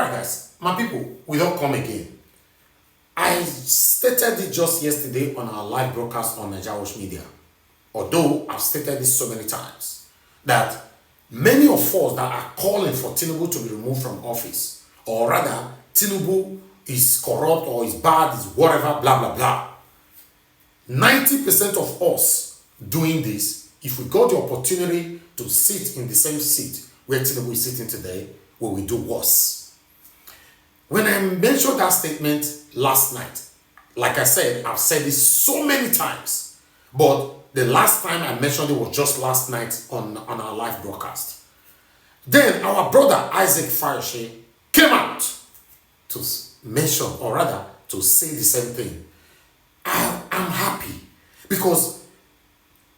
Alright guys, my people, we don't come again. I stated it just yesterday on our live broadcast on NWATCH media. Although I've stated this so many times, that many of us that are calling for Tinubu to be removed from office, or rather, Tinubu is corrupt or is bad, is whatever, blah, blah, blah. 90% of us doing this, if we got the opportunity to sit in the same seat where Tinubu is sitting today, we will do worse. When I mentioned that statement last night, like I said, I've said this so many times, but the last time I mentioned it was just last night on our live broadcast. Then our brother Isaac Farishe came out to mention, or rather to say the same thing. I'm happy because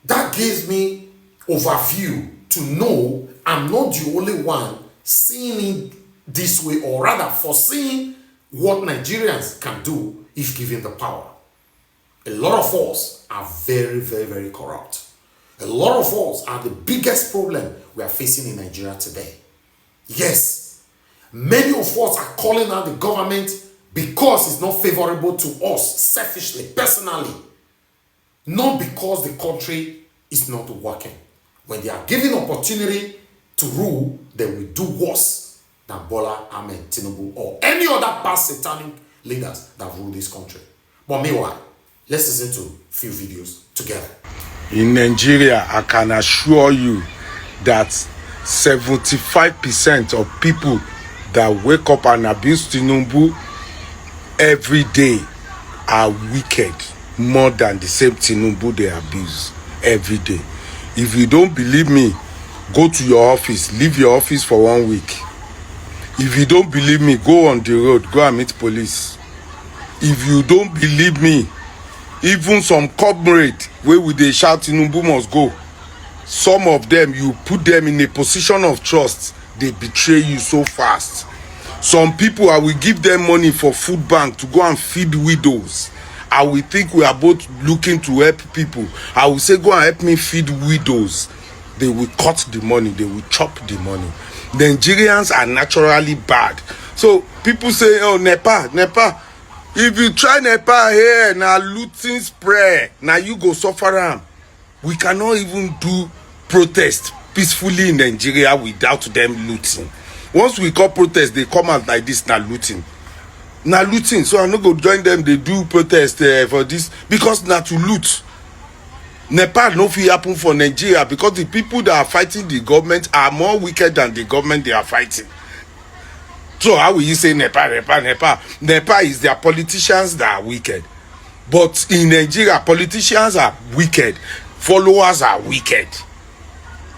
that gives me overview to know I'm not the only one seeing it this way, or rather foreseeing what Nigerians can do if given the power. A lot of us are very, very, very corrupt. A lot of us are the biggest problem we are facing in Nigeria today. Yes, many of us are calling out the government because it's not favorable to us selfishly, personally. Not because the country is not working. When they are given opportunity to rule, they will do worse than Bola Ahmed Tinubu or any other past satanic leaders that rule this country. But meanwhile, let's listen to a few videos together. In Nigeria, I can assure you that 75% of people that wake up and abuse Tinubu every day are wicked, more than the same Tinubu they abuse every day. If you don't believe me, go to your office, leave your office for 1 week. If you don't believe me, go on the road, go and meet police. If you don't believe me, even some comrade where would they shout Tinubu must go, some of them, you put them in a position of trust, they betray you so fast. Some people, I will give them money for food bank to go and feed widows. I will think we are both looking to help people. I will say, go and help me feed widows. They will cut the money, they will chop the money. Nigerians are naturally bad. So people say, oh, Nepal. If you try Nepal here, now looting spray, now you go suffer am. We cannot even do protest peacefully in Nigeria without them looting. Once we call protest, they come out like this, now looting. Now looting, so I'm not going to join them, they do protest for this, because now to loot. Nepal no fit happen for Nigeria because the people that are fighting the government are more wicked than the government they are fighting. So how will you say Nepal? Nepal is their politicians that are wicked. But in Nigeria, politicians are wicked. Followers are wicked.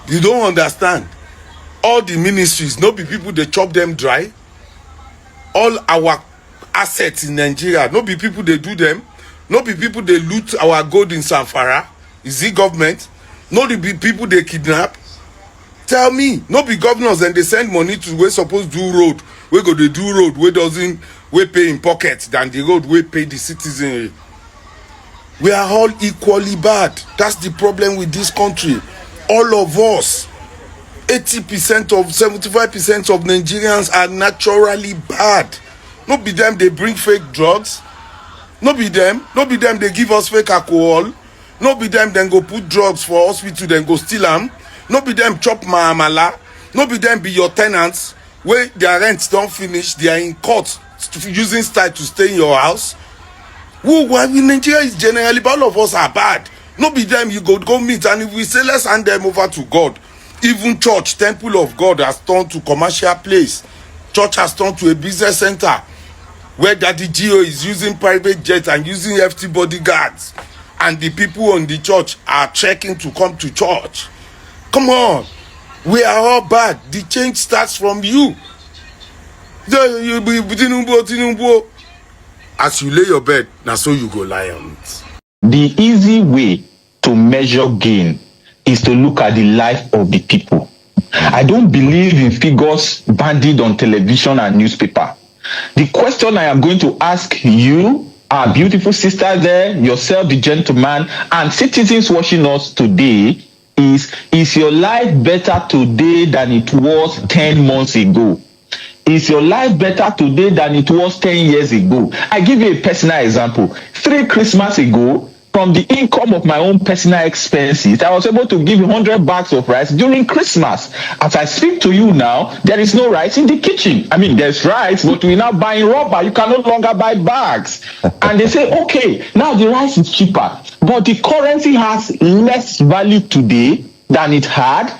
You don't understand. All the ministries, no be people they chop them dry. All our assets in Nigeria, no be people they do them. No be people they loot our gold in Zamfara. Is it government? No be people they kidnap. Tell me, no be governors and they send money to where supposed to do road. We go to do road where doesn't we pay in pocket than the road we pay the citizen. We are all equally bad. That's the problem with this country. All of us, 80% of 75% of Nigerians are naturally bad. No be them they bring fake drugs. No be them they give us fake alcohol. No be them then go put drugs for hospital then go steal them. No be them chop maamala. No be them be your tenants where their rents don't finish. They are in court using style to stay in your house. In Nigeria is generally, but all of us are bad. No be them you go meet, and if we say let's hand them over to God, even church, temple of God has turned to commercial place. Church has turned to a business center where Daddy Gio is using private jets and using FT bodyguards, and the people in the church are trekking to come to church. Come on, we are all bad. The change starts from you. Tinubu. As you lay your bed, now so you go lie on it. The easy way to measure gain is to look at the life of the people. I don't believe in figures bandied on television and newspaper. The question I am going to ask you, our beautiful sister there, yourself, the gentleman, and citizens watching us today is your life better today than it was 10 months ago? Is your life better today than it was 10 years ago? I give you a personal example. 3 Christmas ago, from the income of my own personal expenses, I was able to give 100 bags of rice during Christmas. As I speak to you now, there is no rice in the kitchen. I mean, there's rice, but we're now buying rubber. You can no longer buy bags. And they say, okay, now the rice is cheaper, but the currency has less value today than it had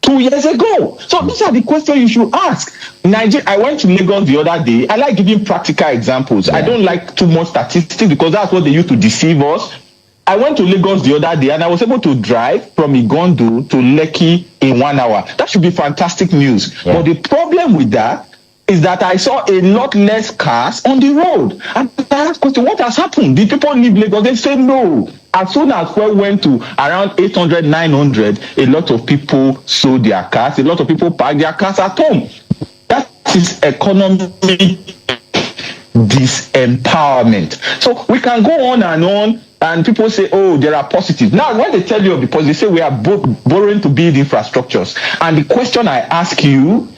2 years ago. So these are the questions you should ask. Nigeria, I went to Lagos the other day. I like giving practical examples. I don't like too much statistics because that's what they use to deceive us. I went to Lagos the other day and I was able to drive from Igondo to Lekki in 1 hour. That should be fantastic news. Yeah. But the problem with that is that I saw a lot less cars on the road. And I asked question, what has happened? Did people leave Lagos? They said no. As soon as we went to around 800, 900, a lot of people sold their cars. A lot of people parked their cars at home. That is economic disempowerment. So we can go on, and people say, oh, there are positives. Now, when they tell you of the positives, they say we are borrowing to build infrastructures. And the question I ask you,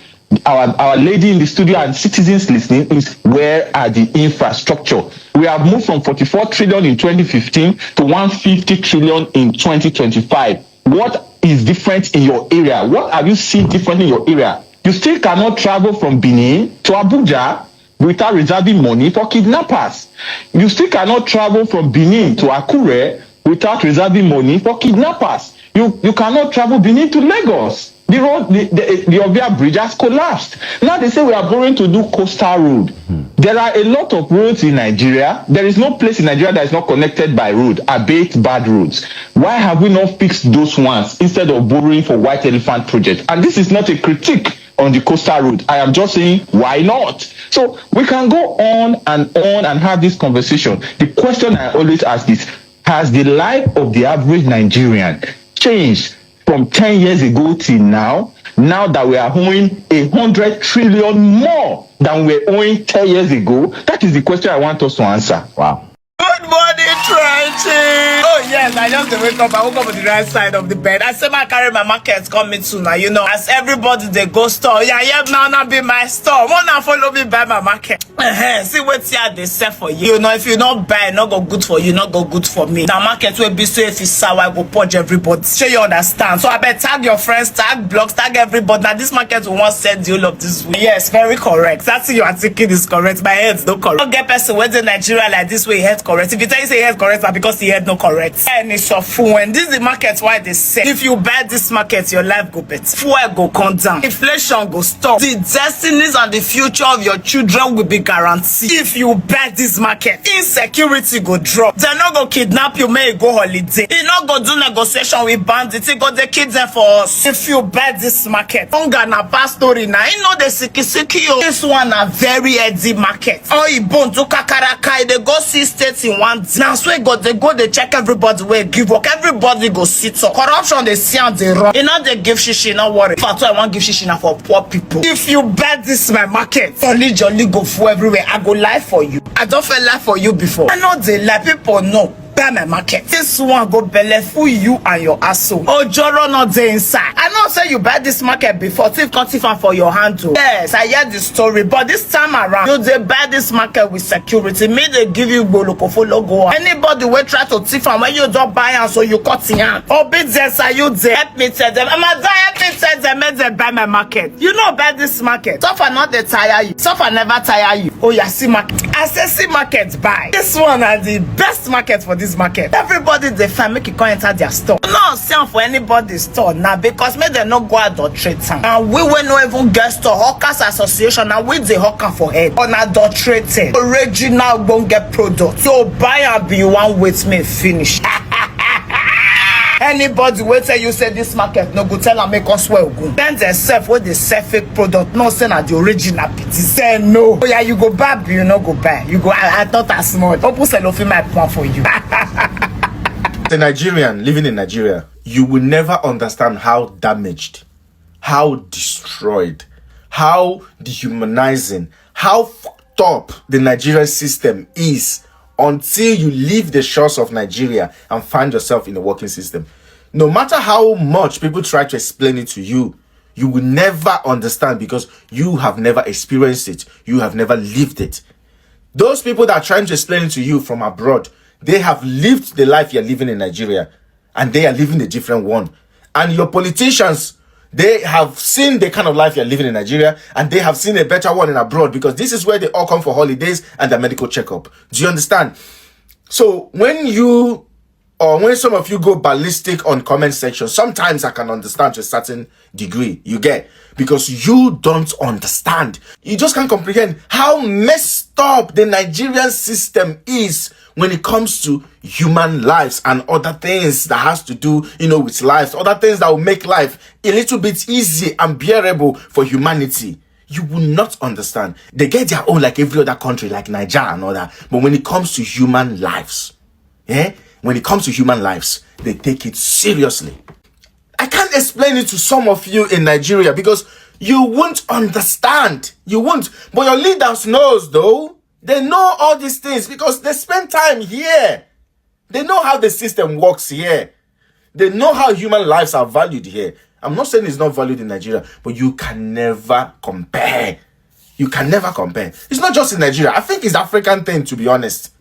our lady in the studio and citizens listening, is where are the infrastructure? We have moved from 44 trillion in 2015 to 150 trillion in 2025. What is different in your area? What have you seen different in your area? You still cannot travel from Benin to Abuja without reserving money for kidnappers. You still cannot travel from Benin to Akure without reserving money for kidnappers. You cannot travel Benin to Lagos. The road, the Ovia Bridge has collapsed. Now they say we are going to do coastal road. There are a lot of roads in Nigeria. There is no place in Nigeria that is not connected by road, albeit bad roads. Why have we not fixed those ones instead of borrowing for White Elephant project? And this is not a critique on the coastal road. I am just saying, why not? So we can go on and have this conversation. The question I always ask is, has the life of the average Nigerian changed from 10 years ago till now that we are owing 100 trillion more than we were owing 10 years ago? That is the question I want us to answer. Wow. Good morning, Trenching. Oh yes, I just wake up. I woke up on the right side of the bed. I say I carry my market coming soon. Now you know, as everybody they go store. Yeah, now be my store. Wanna follow me buy my market? See what here they sell for you. You know, if you not buy, not go good for you, not go good for me. The market will be so if it's sour, I go purge everybody. Sure you understand. So I bet tag your friends, tag blogs, tag everybody. Now this market will want send you all of this week. Yes, very correct. That's what you are thinking is correct. My head's not correct. Don't get person where the Nigeria like this way head correct. If you tell you say head correct, because the head no correct. And it's a fool. And this is the market why they say if you buy this market, your life go better. Fuel go come down. Inflation go stop. The destinies and the future of your children will be guaranteed. If you buy this market, insecurity go drop. They not go kidnap you, may go holiday. They not go do negotiation with bandits. They go the kids there for us. If you buy this market, hunger na past story now. You know the siki. This one a very heady market. Oh, you born to kakaraka. They go see states in one day. Now so they go they check everybody where give work. Everybody go sit up. Corruption they see and they run. You know they give shishi, not worry. If I want give shishi now for poor people. If you buy this my market, jolly go for everywhere. I go lie for you. I don't feel lie for you before. I know they lie. People know. Buy my market. This one go belle for you and your asshole. Oh, Joro not there inside. I know say you buy this market before. Thief can't thief for your handle. Yes, I heard the story. But this time around, you they buy this market with security. Me they give you bolokofo logo. Anybody will try to thief and when you don't buy and so you cut in hand. Obedience are you there? Help me tell them. Help me tell them. Make them buy my market. You know buy this market. Suffer not they tire you. Suffer never tire you. Oh yeah, see market. I say see market buy. This one is the best market for this market. Everybody they find make you come enter their store. No sell for anybody's store now because make them not go out or trade time. And we will not even get store hawkers association and we the hawker for head unadulterated original won't get product. So buy and be one with me finish. Anybody will tell you say this market no go tell and make us well good. Then they sell where they sell fake product, no sell at the original pity. Say no. Oh yeah, you go buy, but you no go buy. You go I thought as small. Open cellophane my plan for you. The Nigerian living in Nigeria, you will never understand how damaged, how destroyed, how dehumanizing, how fucked up the Nigerian system is until you leave the shores of Nigeria and find yourself in the working system. No matter how much people try to explain it to you, You will never understand because you have never experienced it. You have never lived it. Those people that are trying to explain it to you from abroad, they have lived the life you're living in Nigeria, and they are living a different one. And your politicians, they have seen the kind of life you're living in Nigeria, and they have seen a better one in abroad, because this is where they all come for holidays and their medical checkup. Do you understand? So when you, or when some of you go ballistic on comment section, sometimes I can understand to a certain degree, you get, because you don't understand. You just can't comprehend how messed up the Nigerian system is when it comes to human lives and other things that has to do, with life, other things that will make life a little bit easy and bearable for humanity. You will not understand. They get their own like every other country, like Nigeria and all that. But when it comes to human lives, when it comes to human lives, they take it seriously. I can't explain it to some of you in Nigeria because you won't understand. You won't. But your leaders knows though. They know all these things because they spend time here. They know how the system works here. They know how human lives are valued here. I'm not saying it's not valued in Nigeria, but you can never compare. You can never compare. It's not just in Nigeria. I think it's African thing, to be honest.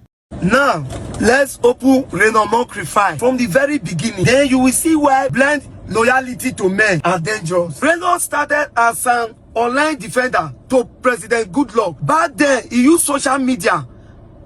Now, let's open Renomokri file from the very beginning. Then you will see why blind loyalty to men are dangerous. Reno started as an online defender to President Goodluck. Back then, he used social media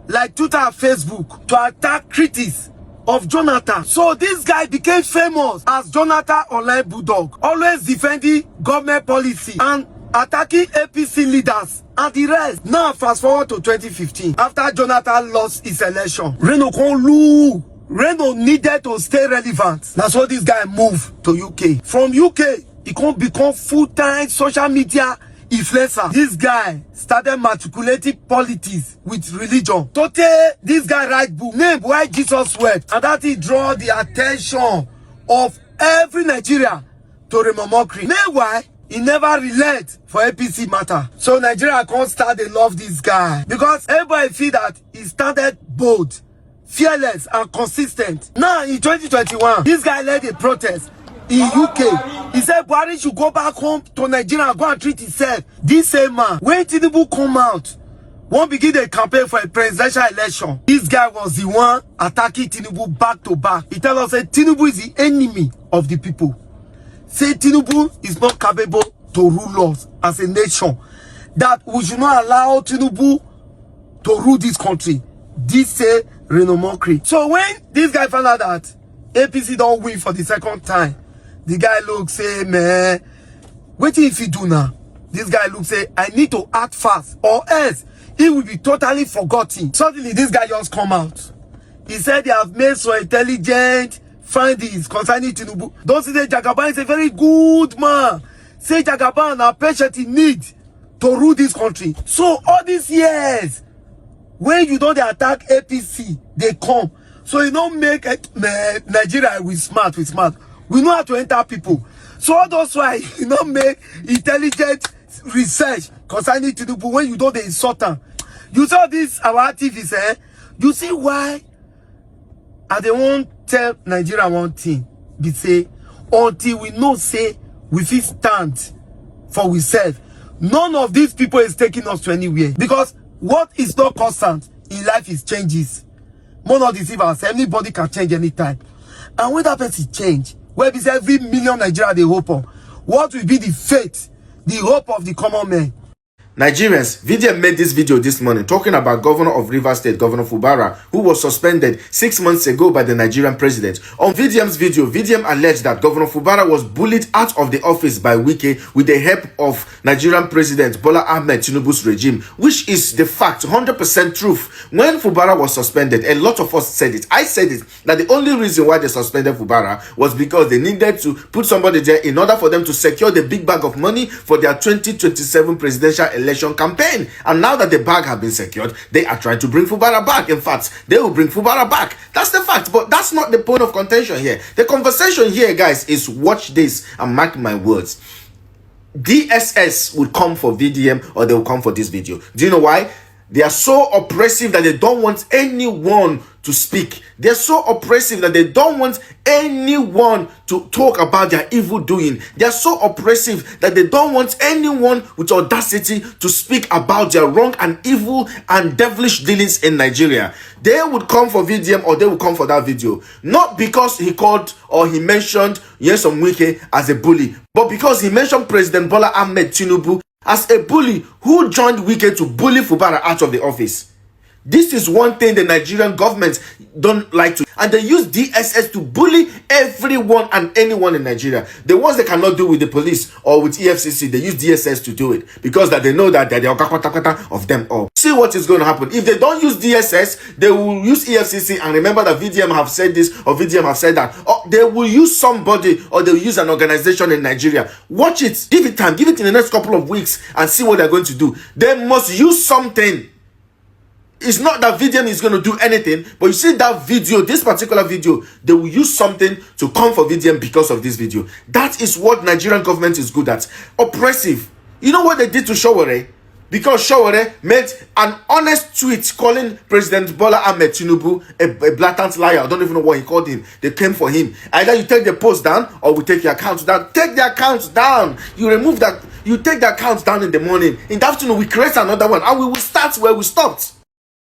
like Twitter and Facebook to attack critics of Jonathan. So this guy became famous as Jonathan Online Bulldog, always defending government policy and attacking APC leaders and the rest. Now fast forward to 2015. After Jonathan lost his election, Reno needed to stay relevant. That's why this guy moved to UK. From UK, he can't become full-time social media influencer. This guy started matriculating politics with religion. Today, this guy write book named Why Jesus Wept, and that he draw the attention of every Nigerian to Renomokri. Meanwhile, he never relent for APC matter. So Nigeria can't start to love this guy because everybody feel that he started bold, fearless, and consistent. Now in 2021, this guy led a protest in UK. He said Buhari should go back home to Nigeria and go and treat himself. This same man, when Tinubu come out, won't begin the campaign for a presidential election. This guy was the one attacking Tinubu back to back. He tell us that Tinubu is the enemy of the people. Say Tinubu is not capable to rule us as a nation. That we should not allow Tinubu to rule this country. This say Renomokri. So when this guy found out that APC don't win for the second time, the guy look say, man, what if he do now? This guy look say, I need to act fast or else he will be totally forgotten. Suddenly this guy just come out. He said they have made so intelligent findings concerning Tinubu. Don't say Jagaban is a very good man. Say Jagaban are patient in need to rule this country. So all these years, when you don't attack APC, they come. So you don't make Nigeria with smart. We know how to enter people. So all those why you don't make intelligent research concerning Tinubu when you don't insult them. You saw this our activists, you see why and they won't tell Nigeria one thing. They say until we know say we fit stand for ourselves, none of these people is taking us to anywhere. Because what is not constant in life is changes. More not deceive ourselves. Anybody can change anytime. And when that person change, where is every million Nigeria they hope on, what will be the fate, the hope of the common man? Nigerians, VDM made this video this morning talking about Governor of Rivers State, Governor Fubara, who was suspended 6 months ago by the Nigerian president. On VDM's video, VDM alleged that Governor Fubara was bullied out of the office by Wike with the help of Nigerian President Bola Ahmed Tinubu's regime, which is the fact, 100% truth. When Fubara was suspended, a lot of us said it. I said it, that the only reason why they suspended Fubara was because they needed to put somebody there in order for them to secure the big bag of money for their 2027 presidential election campaign. And now that the bag have been secured, they are trying to bring Fubara back. In fact, they will bring Fubara back. That's the fact. But that's not the point of contention here. The conversation here, guys, is watch this and mark my words. DSS will come for VDM or they will come for this video. Do you know why? They are so oppressive that they don't want anyone to speak. They're so oppressive that they don't want anyone to talk about their evil doing. They're so oppressive that they don't want anyone with audacity to speak about their wrong and evil and devilish dealings in Nigeria. They would come for VDM or they would come for that video. Not because he called or he mentioned Nyesom Wike as a bully, but because he mentioned President Bola Ahmed Tinubu as a bully who joined Wike to bully Fubara out of the office. This is one thing the Nigerian government don't like to, and they use DSS to bully everyone and anyone in Nigeria. The ones they cannot do with the police or with EFCC, they use DSS to do it because that they know that they're the okakwatakata of them all. See what is going to happen. If they don't use DSS, they will use EFCC, and remember that VDM have said this or VDM have said that. Or they will use somebody or they will use an organization in Nigeria. Watch it. Give it time. Give it in the next couple of weeks and see what they're going to do. They must use something. It's not that VDM is going to do anything, but you see that video, this particular video, they will use something to come for VDM because of this video. That is what Nigerian government is good at. Oppressive. You know what they did to Showore? Because Showore made an honest tweet calling President Bola Ahmed Tinubu a blatant liar. I don't even know what he called him. They came for him. Either you take the post down or we take your account down. Take the account down. You remove that. You take the account down in the morning. In the afternoon, we create another one and we will start where we stopped.